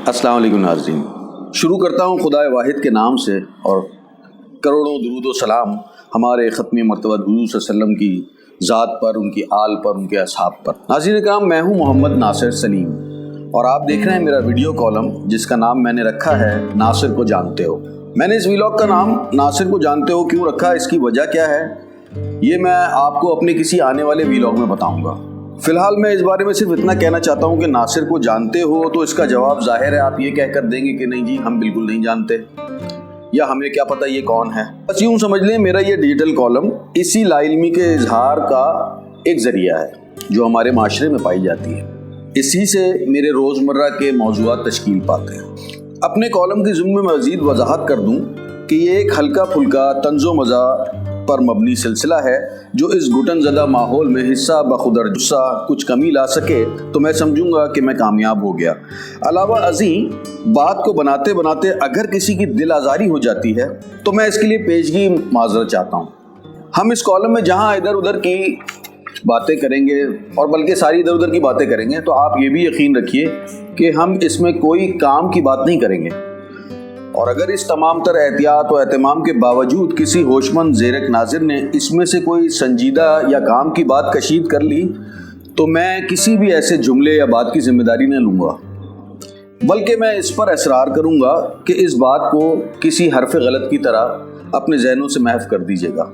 अस्सलाम वालेकुम नाज़रीन, शुरू करता हूँ खुदा वाहिद के नाम से और करोड़ों दुरूद व सलाम हमारे ख़त्म मर्तबा हुज़ूर सल्लल्लाहु अलैहि वसल्लम की ज़ात पर, उनकी आल पर, उनके असहाब पर। नाज़रीन इकराम, मैं हूँ मोहम्मद नासिर सलीम और आप देख रहे हैं मेरा वीडियो कॉलम जिसका नाम मैंने रखा है नासिर को जानते हो। मैंने इस व्लॉग का नाम नासिर को जानते हो क्यों रखा, इसकी वजह क्या है, ये मैं आपको अपने किसी आने वाले व्लॉग में बताऊँगा। फिलहाल मैं इस बारे में सिर्फ इतना कहना चाहता हूँ कि नासिर को जानते हो तो इसका जवाब जाहिर है आप ये कहकर देंगे कि नहीं जी हम बिल्कुल नहीं जानते या हमें क्या पता ये कौन है। बस यूँ समझ लें मेरा ये डिजिटल कॉलम इसी लाइल्मी के इजहार का एक ज़रिया है जो हमारे माशरे में पाई जाती है। इसी से मेरे रोज़मर्रा के मौज़ूआत तश्कील पाते हैं। अपने कॉलम की ज़िम्मे में मज़ीद वजाहत कर दूँ कि ये एक हल्का फुल्का तंज़ो मज़ा पर मबनी सिलसिला है जो इस घुटन ज़दा माहौल में हिस्सा बखुदर जुस्सा कुछ कमी ला सके तो मैं समझूंगा कि मैं कामयाब हो गया। अलावा अज़ीम बात को बनाते बनाते अगर किसी की दिल आज़ारी हो जाती है तो मैं इसके लिए पेशगी माज़रत चाहता हूँ। हम इस कॉलम में जहाँ इधर उधर की बातें करेंगे और बल्कि सारी इधर उधर की बातें करेंगे तो आप ये भी यकीन रखिए कि हम इसमें कोई काम की बात नहीं करेंगे। और अगर इस तमाम तर एहतियात और एहतमाम के बावजूद किसी होशमंद ज़ेरक नाज़िर ने इसमें से कोई संजीदा या काम की बात कशीद कर ली तो मैं किसी भी ऐसे जुमले या बात की जिम्मेदारी न लूँगा, बल्कि मैं इस पर इसरार करूँगा कि इस बात को किसी हरफ गलत की तरह अपने जहनों से महफ कर दीजिएगा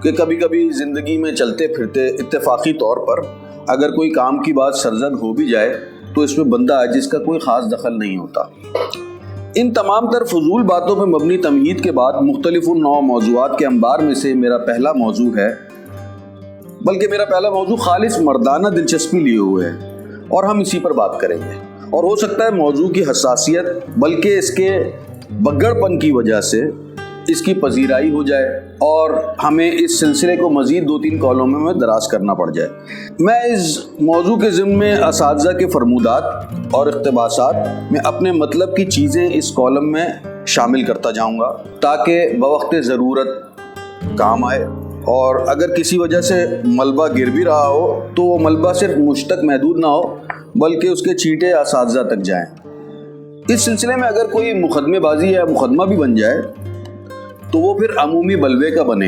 कि कभी कभी ज़िंदगी में चलते फिरते इत्तेफाकी तौर पर अगर कोई काम की बात सरजद हो भी जाए तो इसमें बंदा है जिसका कोई ख़ास दखल नहीं होता। इन तमाम तर फजूल बातों पर मबनी तमहीद के बाद मुख्तलिफ नौ मौज़ूआत के अंबार में से मेरा पहला मौजू है, बल्कि मेरा पहला मौजू खालिस मर्दाना दिलचस्पी लिए हुए है और हम इसी पर बात करेंगे। और हो सकता है मौजू की हसासियत बल्कि इसके बगड़पन की वजह से इसकी पजीराई हो जाए और हमें इस सिलसिले को मज़ीद 2-3 कॉलमों में दराज करना पड़ जाए। मैं इस मौजू के ज़िम्मे असातिज़ा के फरमूदात और इक़्तिबासात में अपने मतलब की चीज़ें इस कॉलम में शामिल करता जाऊँगा ताकि बवक्त ज़रूरत काम आए और अगर किसी वजह से मलबा गिर भी रहा हो तो वो मलबा सिर्फ मुझ तक महदूद ना हो बल्कि उसके चींटे असातिज़ा तक जाएँ। इस सिलसिले में अगर कोई मुकदमेबाजी या मुकदमा भी बन जाए तो वो फिर अमूमी बलवे का बने।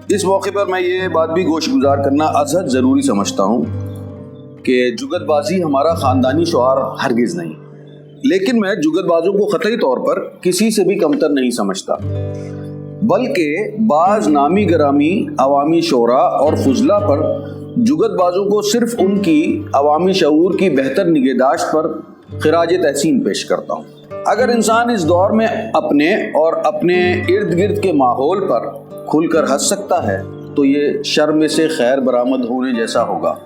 इस मौके पर मैं ये बात भी गोश गुजार करना अज़हद ज़रूरी समझता हूँ कि जुगतबाजी हमारा ख़ानदानी शौहार हरगिज़ नहीं, लेकिन मैं जुगतबाजों को क़तई तौर पर किसी से भी कमतर नहीं समझता, बल्कि बाज़ नामी गरामी अवामी शोरा और फुजला पर जुगतबाजों को सिर्फ उनकी अवामी शऊर की बेहतर निगहदाश्त पर खिराज तहसीन पेश करता हूँ। अगर इंसान इस दौर में अपने और अपने इर्द गिर्द के माहौल पर खुलकर हंस सकता है तो ये शर्म से खैर बरामद होने जैसा होगा।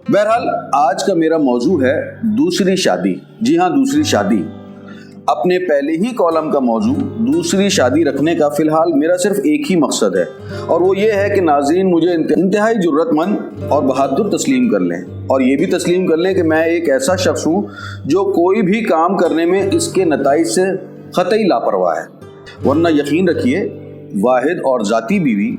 बहरहाल आज का मेरा मौजू है दूसरी शादी। जी हाँ, दूसरी शादी। अपने पहले ही कॉलम का मौजू दूसरी शादी रखने का फ़िलहाल मेरा सिर्फ एक ही मकसद है और वो ये है कि नाज़रीन मुझे इंतहाई जुर्रतमंद और बहादुर तस्लीम कर लें और ये भी तस्लीम कर लें कि मैं एक ऐसा शख्स हूँ जो कोई भी काम करने में इसके नताइज से क़तई लापरवाह है। वरना यकीन रखिए वाहिद और ज़ाती बीवी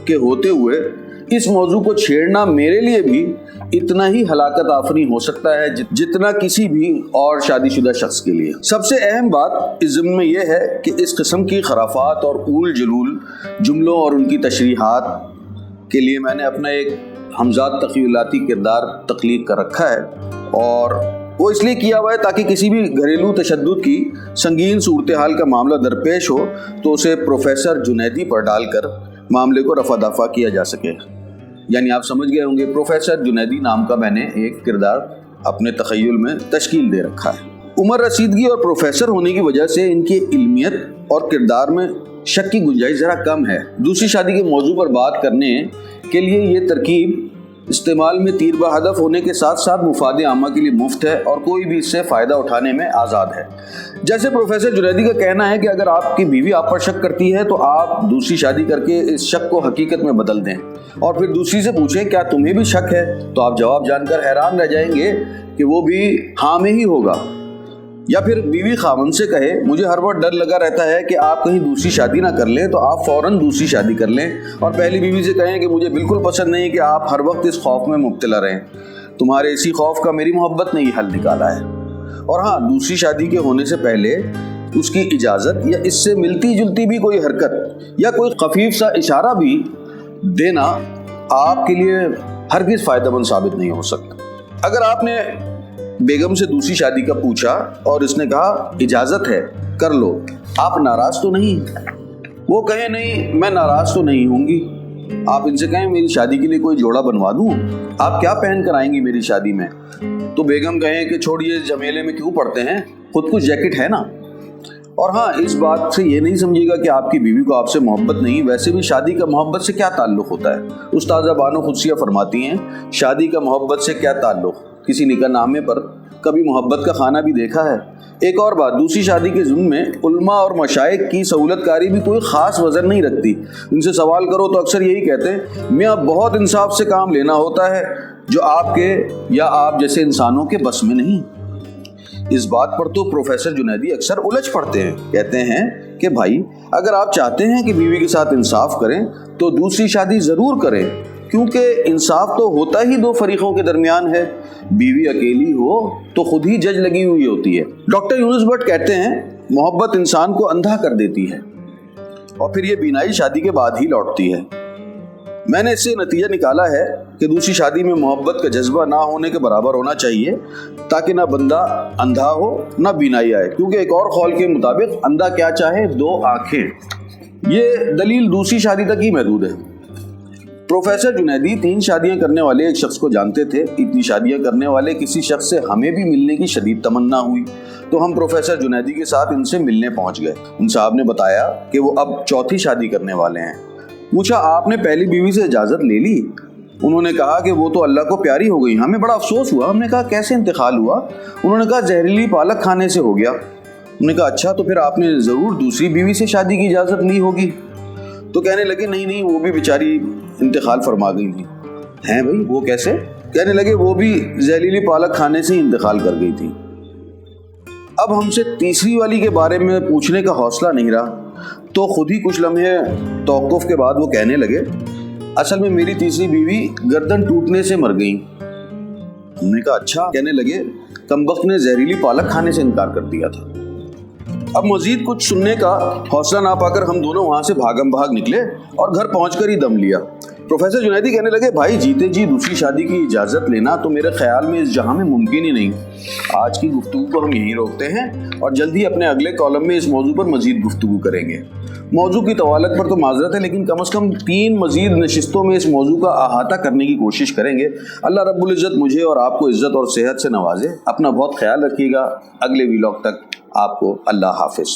के होते हुए इस मौजू को छेड़ना मेरे लिए भी इतना ही हलाकत आफरी हो सकता है जितना किसी भी और शादीशुदा शख्स के लिए। सबसे अहम बात इस ज़िम्मे में यह है कि इस किस्म की खराफात और ऊल जलूल जुमलों और उनकी तशरीहात के लिए मैंने अपना एक हमजाद तक़ीलाती किरदार तख्लीक कर रखा है और वो इसलिए किया हुआ है ताकि किसी भी घरेलू तशद्दुद की संगीन सूरत हाल का मामला दरपेश हो तो उसे प्रोफेसर जुनैदी पर डालकर मामले को रफा दफा किया जा सके। यानी आप समझ गए होंगे प्रोफेसर जुनैदी नाम का मैंने एक किरदार अपने तख़य्युल में तश्कील दे रखा है। उम्र रसीदगी और प्रोफेसर होने की वजह से इनकी इल्मियत और किरदार में शक की गुंजाइश ज़रा कम है। दूसरी शादी के मौजू पर बात करने के लिए ये तरकीब इस्तेमाल में तीर बहदफ होने के साथ साथ मुफाद आमा के लिए मुफ्त है और कोई भी इससे फ़ायदा उठाने में आज़ाद है। जैसे प्रोफेसर जुनैदी का कहना है कि अगर आपकी बीवी आप पर शक करती है तो आप दूसरी शादी करके इस शक को हकीकत में बदल दें और फिर दूसरी से पूछें क्या तुम्हें भी शक है, तो आप जवाब जानकर हैरान रह जाएंगे कि वो भी हाँ में ही होगा। या फिर बीवी खामन से कहे मुझे हर वक्त डर लगा रहता है कि आप कहीं दूसरी शादी ना कर लें, तो आप फ़ौरन दूसरी शादी कर लें और पहली बीवी से कहें कि मुझे बिल्कुल पसंद नहीं कि आप हर वक्त इस खौफ में मुब्तला रहें, तुम्हारे इसी खौफ का मेरी मोहब्बत ने ही हल निकाला है। اور ہاں دوسری شادی کے ہونے سے پہلے اس کی اجازت یا اس سے ملتی جلتی بھی کوئی حرکت یا کوئی خفیف سا اشارہ بھی دینا آپ کے لیے ہرگز فائدہ مند ثابت نہیں ہو سکتا۔ اگر آپ نے بیگم سے دوسری شادی کا پوچھا اور اس نے کہا اجازت ہے کر لو، آپ ناراض تو نہیں؟ وہ کہیں نہیں میں ناراض تو نہیں ہوں گی۔ آپ ان سے کہیں میری شادی کے لیے کوئی جوڑا بنوا دوں، آپ کیا پہن کر آئیں گی میری شادی میں؟ تو بیگم کہیں کہ چھوڑیے جھمیلے میں کیوں پڑتے ہیں، خود کچھ جیکٹ ہے نا۔ اور ہاں اس بات سے یہ نہیں سمجھے گا کہ آپ کی بیوی کو آپ سے محبت نہیں، ویسے بھی شادی کا محبت سے کیا تعلق ہوتا ہے؟ استاذہ بانو قدسیہ فرماتی ہیں شادی کا محبت سے کیا تعلق؟ کسی نکاح نامے پر کبھی محبت کا خانہ بھی دیکھا ہے؟ ایک اور بات، دوسری شادی کے ضمن میں علماء اور مشائخ کی سہولت کاری بھی کوئی خاص وزن نہیں رکھتی۔ ان سے سوال کرو تو اکثر یہی کہتے ہیں میاں بہت انصاف سے کام لینا ہوتا ہے جو آپ کے یا آپ جیسے انسانوں کے بس میں نہیں۔ اس بات پر تو پروفیسر جنیدی اکثر الجھ پڑتے ہیں، کہتے ہیں کہ بھائی اگر آپ چاہتے ہیں کہ بیوی کے ساتھ انصاف کریں تو دوسری شادی ضرور کریں، کیونکہ انصاف تو ہوتا ہی دو فریقوں کے درمیان ہے، بیوی اکیلی ہو تو خود ہی جج لگی ہوئی ہوتی ہے۔ ڈاکٹر یونس بٹ کہتے ہیں محبت انسان کو اندھا کر دیتی ہے اور پھر یہ بینائی شادی کے بعد ہی لوٹتی ہے۔ میں نے اس سے نتیجہ نکالا ہے کہ دوسری شادی میں محبت کا جذبہ نہ ہونے کے برابر ہونا چاہیے، تاکہ نہ بندہ اندھا ہو نہ بینائی آئے، کیونکہ ایک اور قول کے مطابق اندھا کیا چاہے دو آنکھیں۔ یہ دلیل دوسری شادی تک ہی محدود ہے۔ پروفیسر جنیدی 3 شادیاں کرنے والے ایک شخص کو جانتے تھے۔ اتنی شادیاں کرنے والے کسی شخص سے ہمیں بھی ملنے کی شدید تمنا ہوئی تو ہم پروفیسر جنیدی کے ساتھ ان سے ملنے پہنچ گئے۔ ان صاحب نے بتایا کہ وہ اب 4تھی شادی کرنے والے ہیں۔ پوچھا آپ نے پہلی بیوی سے اجازت لے لی؟ انہوں نے کہا کہ وہ تو اللہ کو پیاری ہو گئی۔ ہمیں بڑا افسوس ہوا۔ ہم نے کہا کیسے انتقال ہوا؟ انہوں نے کہا زہریلی پالک کھانے سے ہو گیا۔ ہم نے کہا اچھا تو پھر آپ نے ضرور دوسری بیوی سے شادی کی اجازت لی ہوگی؟ تو کہنے لگے نہیں وہ بھی بیچاری انتقال فرما گئی تھی۔ ہیں بھائی وہ کیسے؟ کہنے لگے وہ بھی زہریلی پالک کھانے سے ہی انتقال کر گئی تھی۔ اب ہم سے تیسری والی کے بارے میں پوچھنے کا حوصلہ نہیں رہا تو خود ہی کچھ لمحے توقف کے بعد وہ کہنے لگے اصل میں میری تیسری بیوی گردن ٹوٹنے سے مر گئی۔ ہم نے کہا اچھا؟ کہنے لگے کمبخت نے زہریلی پالک کھانے سے انکار کر دیا تھا۔ اب مزید کچھ سننے کا حوصلہ نہ پا کر ہم دونوں وہاں سے بھاگم بھاگ نکلے اور گھر پہنچ کر ہی دم لیا۔ پروفیسر جنیدی کہنے لگے بھائی جیتے جی دوسری شادی کی اجازت لینا تو میرے خیال میں اس جہاں میں ممکن ہی نہیں۔ آج کی گفتگو کو ہم یہیں روکتے ہیں اور جلد ہی اپنے اگلے کالم میں اس موضوع پر مزید گفتگو کریں گے۔ موضوع کی طوالت پر تو معذرت ہے، لیکن کم از کم 3 مزید نشستوں میں اس موضوع کا احاطہ کرنے کی کوشش کریں گے۔ اللہ رب العزت مجھے اور آپ کو عزت اور صحت سے نوازے۔ اپنا بہت خیال رکھیے گا۔ اگلے ویلاگ تک آپ کو اللہ حافظ۔